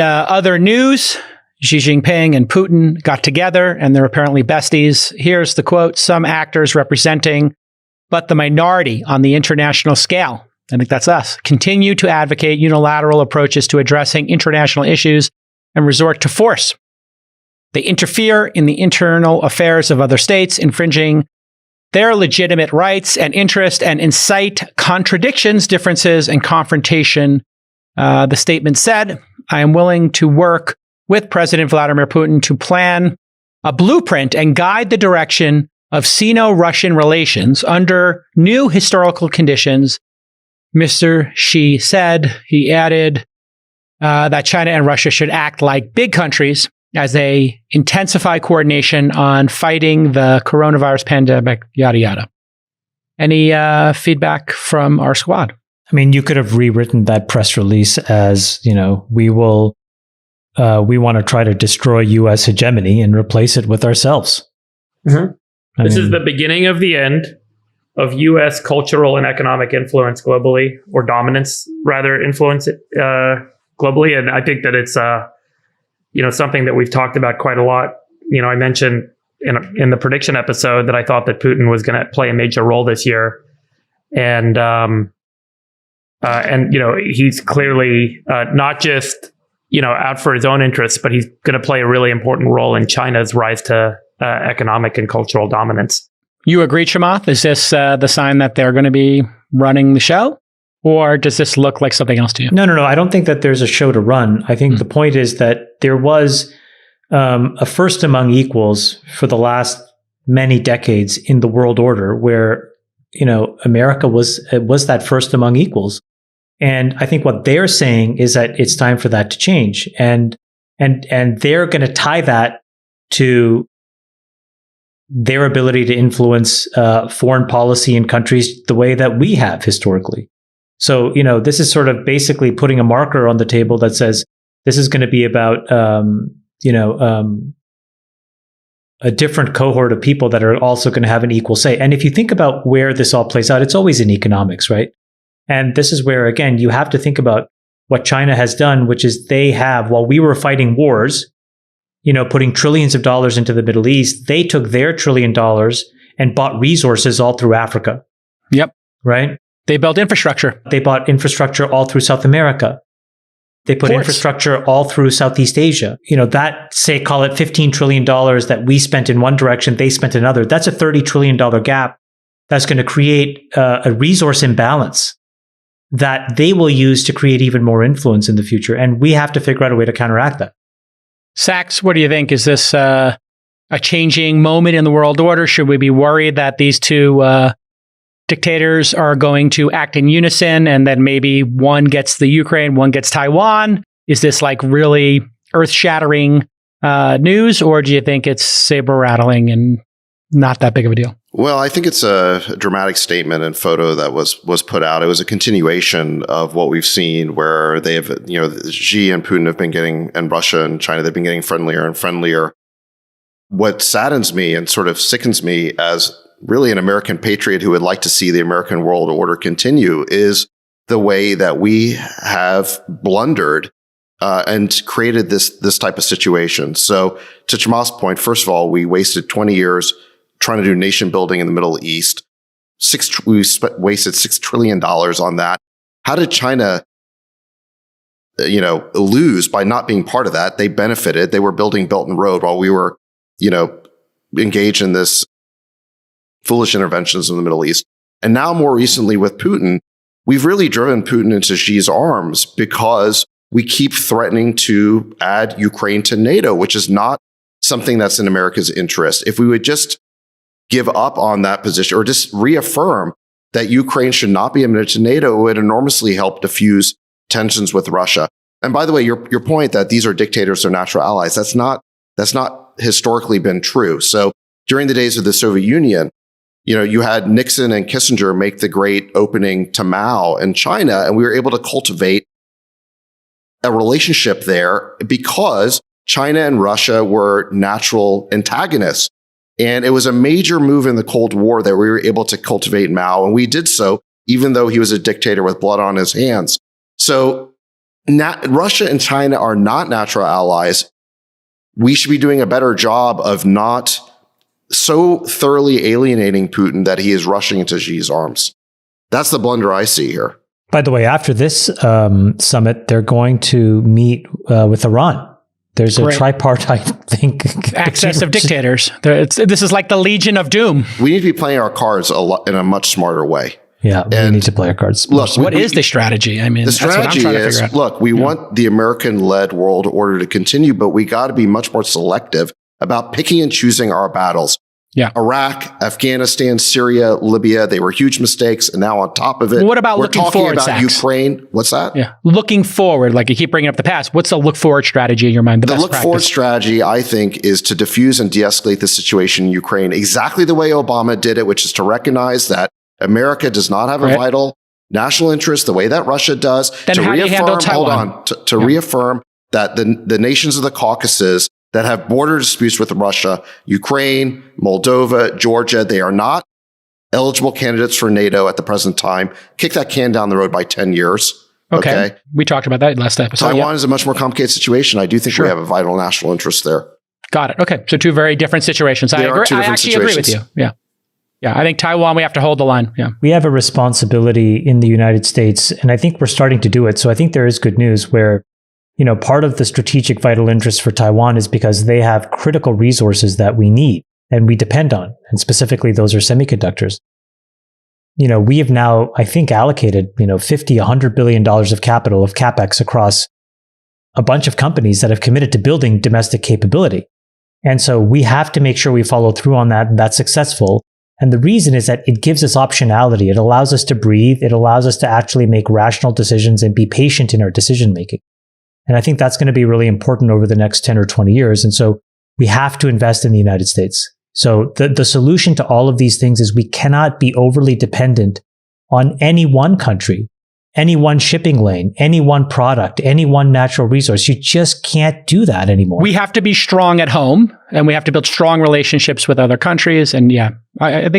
Other news, Xi Jinping and Putin got together and they're apparently besties. Here's the quote: some actors representing but the minority on the international scale, I think that's us, continue to advocate unilateral approaches to addressing international issues and resort to force. They interfere in the internal affairs of other states, infringing their legitimate rights and interests, and incite contradictions, differences, and confrontation. The statement said, I am willing to work with President Vladimir Putin to plan a blueprint and guide the direction of Sino-Russian relations under new historical conditions. Mr. Xi said, he added that China and Russia should act like big countries as they intensify coordination on fighting the coronavirus pandemic, yada, yada. Any feedback from our squad? I mean, you could have rewritten that press release as, we want to try to destroy U.S. hegemony and replace it with ourselves. Mm-hmm. This is the beginning of the end of U.S. cultural and economic influence globally, or dominance, rather, influence globally. And I think that it's, something that we've talked about quite a lot. I mentioned in the prediction episode that I thought that Putin was going to play a major role this year. And he's clearly not just, out for his own interests, but he's going to play a really important role in China's rise to economic and cultural dominance. You agree, Chamath? Is this the sign that they're going to be running the show? Or does this look like something else to you? No. I don't think that there's a show to run. I think the point is that there was a first among equals for the last many decades in the world order where, America was that first among equals. And I think what they're saying is that it's time for that to change. And they're going to tie that to their ability to influence foreign policy in countries the way that we have historically. So, this is sort of basically putting a marker on the table that says this is going to be about, a different cohort of people that are also going to have an equal say. And if you think about where this all plays out, it's always in economics, right? And this is where, again, you have to think about what China has done, which is they have, while we were fighting wars, putting trillions of dollars into the Middle East, they took their $1 trillion and bought resources all through Africa. Yep. Right? They built infrastructure. They bought infrastructure all through South America. They put infrastructure all through Southeast Asia. That, say, call it $15 trillion that we spent in one direction, they spent in another. That's a $30 trillion gap that's going to create a resource imbalance that they will use to create even more influence in the future. And we have to figure out a way to counteract that. Sachs, what do you think? Is this a changing moment in the world order? Should we be worried that these two dictators are going to act in unison and then maybe one gets the Ukraine, one gets Taiwan? Is this like really earth-shattering news, or do you think it's saber-rattling and not that big of a deal? Well, I think it's a dramatic statement and photo that was put out. It was a continuation of what we've seen where they have, Xi and Putin have been getting, and Russia and China, they've been getting friendlier and friendlier. What saddens me and sort of sickens me as really an American patriot who would like to see the American world order continue is the way that we have blundered and created this type of situation. So to Chamath's point, first of all, we wasted 20 years trying to do nation building in the Middle East. We wasted $6 trillion on that. How did China, lose by not being part of that? They benefited. They were building Belt and Road while we were, engaged in this foolish interventions in the Middle East. And now more recently with Putin, we've really driven Putin into Xi's arms because we keep threatening to add Ukraine to NATO, which is not something that's in America's interest. If we would just give up on that position or just reaffirm that Ukraine should not be admitted to NATO, it would enormously help diffuse tensions with Russia. And by the way, your point that these are dictators, they're natural allies, that's not historically been true. So during the days of the Soviet Union, you had Nixon and Kissinger make the great opening to Mao in China, and we were able to cultivate a relationship there because China and Russia were natural antagonists. And it was a major move in the Cold War that we were able to cultivate Mao. And we did so, even though he was a dictator with blood on his hands. So Russia and China are not natural allies. We should be doing a better job of not so thoroughly alienating Putin that he is rushing into Xi's arms. That's the blunder I see here. By the way, after this summit, they're going to meet with Iran. There's a tripartite thing. Access of dictators. This is like the Legion of Doom. We need to be playing our cards in a much smarter way. Yeah, we need to play our cards. Look, what is the strategy? I mean, the strategy is, look, we want the American-led world order to continue, but we got to be much more selective about picking and choosing our battles. Yeah. Iraq, Afghanistan, Syria, Libya, they were huge mistakes. And now on top of it, what about looking forward, about Sachs? Ukraine. What's that? Yeah. Looking forward, like you keep bringing up the past. What's the look forward strategy in your mind? The look forward strategy, I think, is to diffuse and de-escalate the situation in Ukraine exactly the way Obama did it, which is to recognize that America does not have a vital national interest the way that Russia does. Then to how do you handle Taiwan? Hold on. To reaffirm that the nations of the Caucasus that have border disputes with Russia, Ukraine, Moldova, Georgia, they are not eligible candidates for NATO at the present time. Kick that can down the road by 10 years. Okay. We talked about that last episode. Taiwan is a much more complicated situation. I do think we have a vital national interest there. Got it. Okay. So two very different situations. I actually agree with you. Yeah. Yeah. I think Taiwan, we have to hold the line. Yeah. We have a responsibility in the United States, and I think we're starting to do it. So I think there is good news where, part of the strategic vital interest for Taiwan is because they have critical resources that we need and we depend on. And specifically, those are semiconductors. We have now, I think, allocated, $50, $100 billion of capital, of CapEx across a bunch of companies that have committed to building domestic capability. And so we have to make sure we follow through on that and that's successful. And the reason is that it gives us optionality. It allows us to breathe. It allows us to actually make rational decisions and be patient in our decision making. And I think that's going to be really important over the next 10 or 20 years. And so we have to invest in the United States. So the solution to all of these things is we cannot be overly dependent on any one country, any one shipping lane, any one product, any one natural resource. You just can't do that anymore. We have to be strong at home and we have to build strong relationships with other countries. And I think